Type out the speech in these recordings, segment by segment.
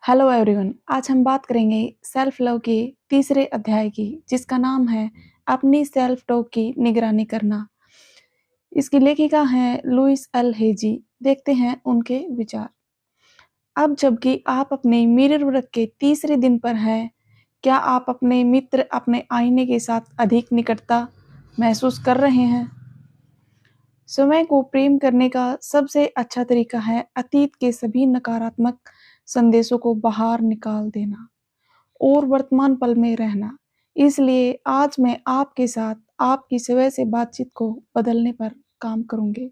Hello everyone. आज हम बात करेंगे सेल्फ लव के तीसरे अध्याय की, जिसका नाम है अपनी सेल्फ टॉक की निगरानी करना। इसकी लेखिका हैं लुइस एल हेजी। देखते हैं उनके विचार। अब जबकि आप अपने मिरर वर्क के तीसरे दिन पर हैं, क्या आप अपने मित्र अपने आईने के साथ अधिक निकटता महसूस कर रहे हैं? समय को प्रेम करने का सबसे अच्छा तरीका है अतीत के सभी नकारात्मक संदेशों को बाहर निकाल देना और वर्तमान पल में रहना। इसलिए आज मैं आपके साथ आपकी सुबह से बातचीत को बदलने पर काम करूँगी।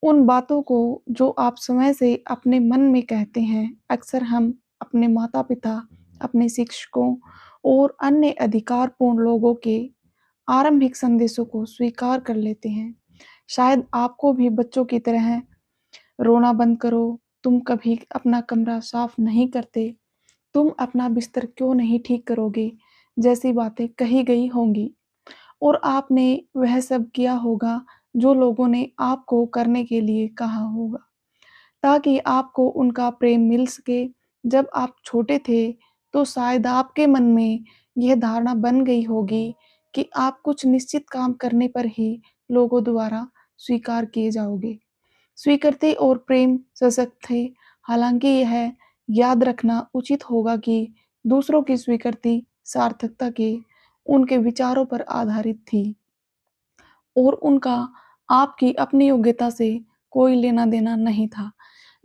उन बातों को जो आप समय से अपने मन में कहते हैं, अक्सर हम अपने माता-पिता, अपने शिक्षकों और अन्य अधिकारपूर्ण लोगों के आरंभिक संदेशों को स्वीकार कर लेते हैं। शायद आपको भी बच्चों की तरह रोना बंद करो, तुम कभी अपना कमरा साफ नहीं करते, तुम अपना बिस्तर क्यों नहीं ठीक करोगे, जैसी बातें कही गई होंगी और आपने वह सब किया होगा जो लोगों ने आपको करने के लिए कहा होगा, ताकि आपको उनका प्रेम मिल सके। जब आप छोटे थे, तो शायद आपके मन में यह धारणा बन गई होगी कि आप कुछ निश्चित काम करने पर ही लोगों द्वारा स्वीकार किए जाओगे। स्वीकृति और प्रेम सशक्त थे। हालाँकि यह याद रखना उचित होगा कि दूसरों की स्वीकृति सार्थकता के उनके विचारों पर आधारित थी और उनका आपकी अपनी योग्यता से कोई लेना-देना नहीं था।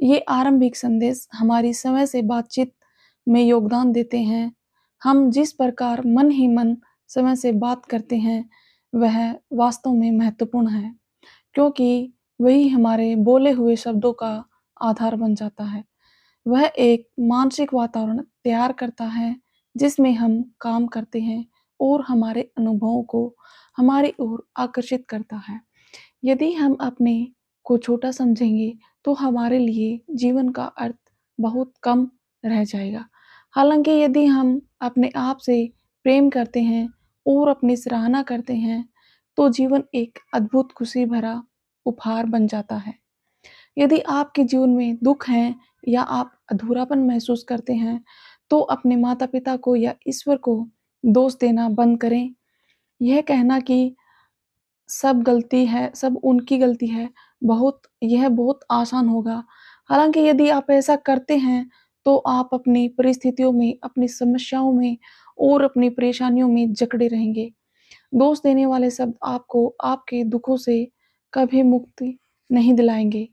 ये आरंभिक संदेश हमारी समय से बातचीत में योगदान देते हैं। हम जिस प्रकार मन ही मन समय से बात करते हैं, वह वास्तव में महत्वपूर्ण है, क्योंकि वही हमारे बोले हुए शब्दों का आधार बन जाता है। वह एक मानसिक वातावरण तैयार करता है, जिसमें हम काम करते हैं और हमारे अनुभवों को हमारी ओर आकर्षित करता है। यदि हम अपने को छोटा समझेंगे, तो हमारे लिए जीवन का अर्थ बहुत कम रह जाएगा। हालाँकि यदि हम अपने आप से प्रेम करते हैं और अपनी सराहना करते हैं, तो जीवन एक अद्भुत खुशी भरा उपहार बन जाता है। यदि आपके जीवन में दुःख है या आप अधूरापन महसूस करते हैं, तो अपने माता-पिता को या ईश्वर को दोष देना बंद करें। यह कहना कि सब गलती है, सब उनकी गलती है, यह बहुत आसान होगा। हालाँकि यदि आप ऐसा करते हैं, तो आप अपनी परिस्थितियों में, अपनी समस्याओं में और अपनी परेशानियों में जकड़े रहेंगे। दोष देने वाले शब्द आपको आपके दुखों से कभी मुक्ति नहीं दिलाएँगे।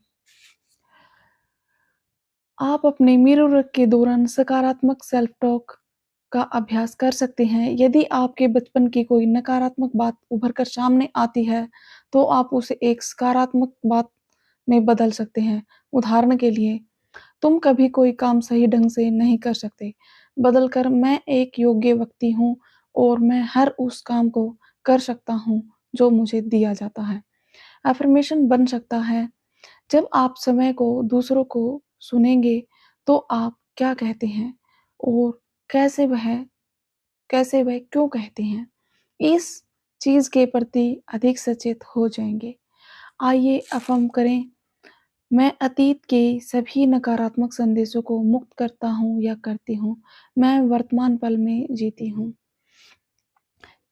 आप अपने मिरर वर्क के दौरान सकारात्मक सेल्फ टॉक का अभ्यास कर सकते हैं। यदि आपके बचपन की कोई नकारात्मक बात उभर कर सामने आती है, तो आप उसे एक सकारात्मक बात में बदल सकते हैं। उदाहरण के लिए, तुम कभी कोई काम सही ढंग से नहीं कर सकते, बदलकर मैं एक योग्य व्यक्ति हूँ और मैं हर उस काम को कर सकता हूँ जो मुझे दिया जाता है। अफ़र्मेशन बन सकता है। जब आप समय को दूसरों को सुनेंगे, तो आप क्या कहते हैं और कैसे वह कैसे वह क्यों कहते हैं, इस चीज़ के प्रति अधिक सचेत हो जाएँगे। आइए अफ़र्म करें, मैं अतीत के सभी नकारात्मक संदेशों को मुक्त करता हूँ या करती हूँ। मैं वर्तमान पल में जीती हूँ।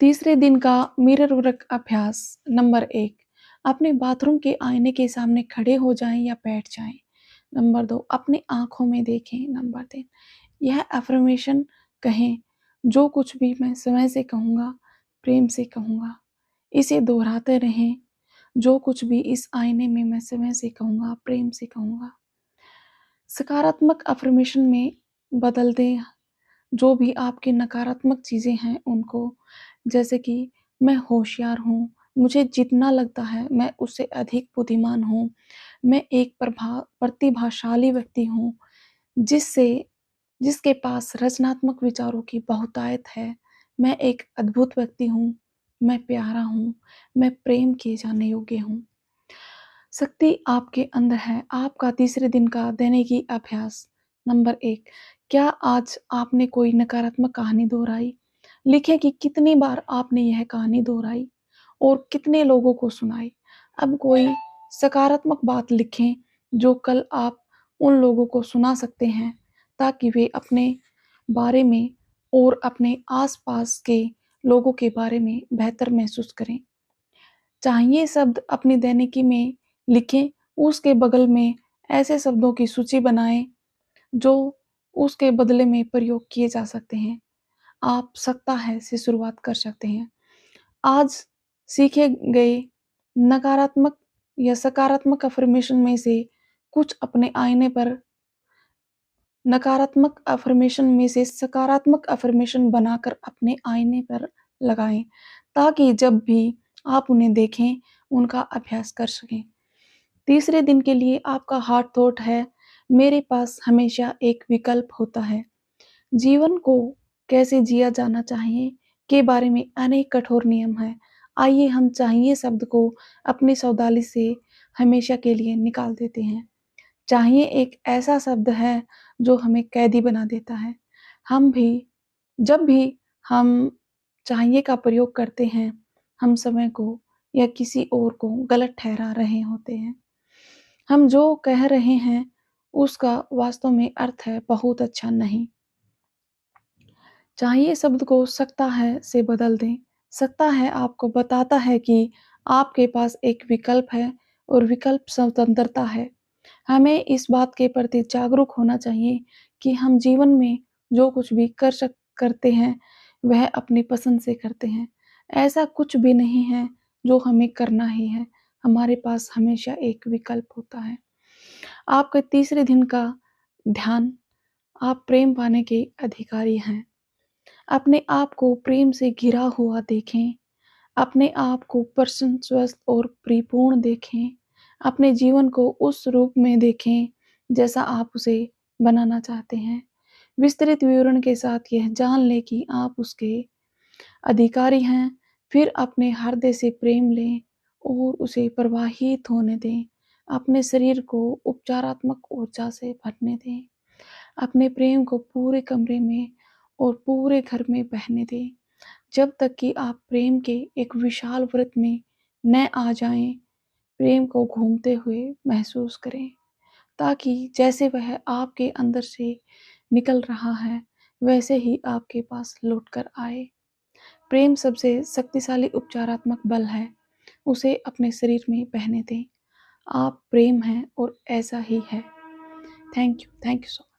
तीसरे दिन का मिरर वर्क अभ्यास नंबर 1, अपने बाथरूम के आईने के सामने खड़े हो जाएँ या बैठ जाएँ। नंबर 2, अपनी आँखों में देखें। नंबर 3, यह अफ़र्मेशन कहें, जो कुछ भी मैं समय से कहूँगा, प्रेम से कहूँगा। इसे दोहराते रहें, जो कुछ भी इस आईने में मैं समय से कहूँगा, प्रेम से कहूँगा। सकारात्मक अफ़र्मेशन में बदल दें जो भी आपकी नकारात्मक चीज़ें हैं उनको, जैसे कि मैं होशियार हूँ, मुझे जितना लगता है मैं उससे अधिक बुद्धिमान हूँ, मैं एक प्रतिभाशाली व्यक्ति हूँ, जिससे जिसके पास रचनात्मक विचारों की बहुतायत है, मैं एक अद्भुत व्यक्ति हूँ, मैं प्यारा हूँ, मैं प्रेम किए जाने योग्य हूँ। शक्ति आपके अंदर है। आपका तीसरे दिन का दैनिकी अभ्यास नंबर 1, क्या आज आपने कोई नकारात्मक कहानी दोहराई? लिखें कि कितनी बार आपने यह कहानी दोहराई और कितने लोगों को सुनाई। अब कोई सकारात्मक बात लिखें जो कल आप उन लोगों को सुना सकते हैं, ताकि वे अपने बारे में और अपने आस-पास के लोगों के बारे में बेहतर महसूस करें। चाहिए शब्द अपनी दैनिकी में लिखें, उसके बगल में ऐसे शब्दों की सूची बनाएँ जो उसके बदले में प्रयोग किए जा सकते हैं। आप सकता है से शुरुआत कर सकते हैं। आज सीखे गए नकारात्मक या सकारात्मक अफ़र्मेशन में से कुछ अपने आईने पर नकारात्मक अफ़र्मेशन में से सकारात्मक अफ़र्मेशन बनाकर अपने आईने पर लगाएँ, ताकि जब भी आप उन्हें देखें, उनका अभ्यास कर सकें। तीसरे दिन के लिए आपका हार्ट थॉट है, मेरे पास हमेशा एक विकल्प होता है। जीवन को कैसे जिया जाना चाहिए के बारे में अनेक कठोर नियम हैं। आइए हम चाहिए शब्द को अपनी शब्दावली से हमेशा के लिए निकाल देते हैं। चाहिए एक ऐसा शब्द है जो हमें कैदी बना देता है। हम भी जब भी हम चाहिए का प्रयोग करते हैं, हम समय को या किसी और को गलत ठहरा रहे होते हैं। हम जो कह रहे हैं, उसका वास्तव में अर्थ है बहुत अच्छा नहीं। चाहिए शब्द को सकता है से बदल दें। सकता है आपको बताता है कि आपके पास एक विकल्प है और विकल्प स्वतंत्रता है। हमें इस बात के प्रति जागरूक होना चाहिए कि हम जीवन में जो कुछ भी करते हैं, वह अपनी पसंद से करते हैं। ऐसा कुछ भी नहीं है जो हमें करना ही है। हमारे पास हमेशा एक विकल्प होता है। आपके तीसरे दिन का ध्यान, आप प्रेम पाने के अधिकारी हैं। अपने आप को प्रेम से घिरा हुआ देखें। अपने आप को प्रसन्न, स्वस्थ और परिपूर्ण देखें। अपने जीवन को उस रूप में देखें, जैसा आप उसे बनाना चाहते हैं। विस्तृत विवरण के साथ यह जान लें कि आप उसके अधिकारी हैं। फिर अपने हृदय से प्रेम लें और उसे प्रवाहित होने दें। अपने शरीर को उपचारात्मक ऊर्जा से भरने दें। अपने प्रेम को पूरे कमरे में और पूरे घर में बहने दें, जब तक कि आप प्रेम के एक विशाल वृत्त में न आ जाएं। प्रेम को घूमते हुए महसूस करें, ताकि जैसे वह आपके अंदर से निकल रहा है, वैसे ही आपके पास लौट कर आए। प्रेम सबसे शक्तिशाली उपचारात्मक बल है। उसे अपने शरीर में बहने दें। आप प्रेम हैं और ऐसा ही है। Thank you so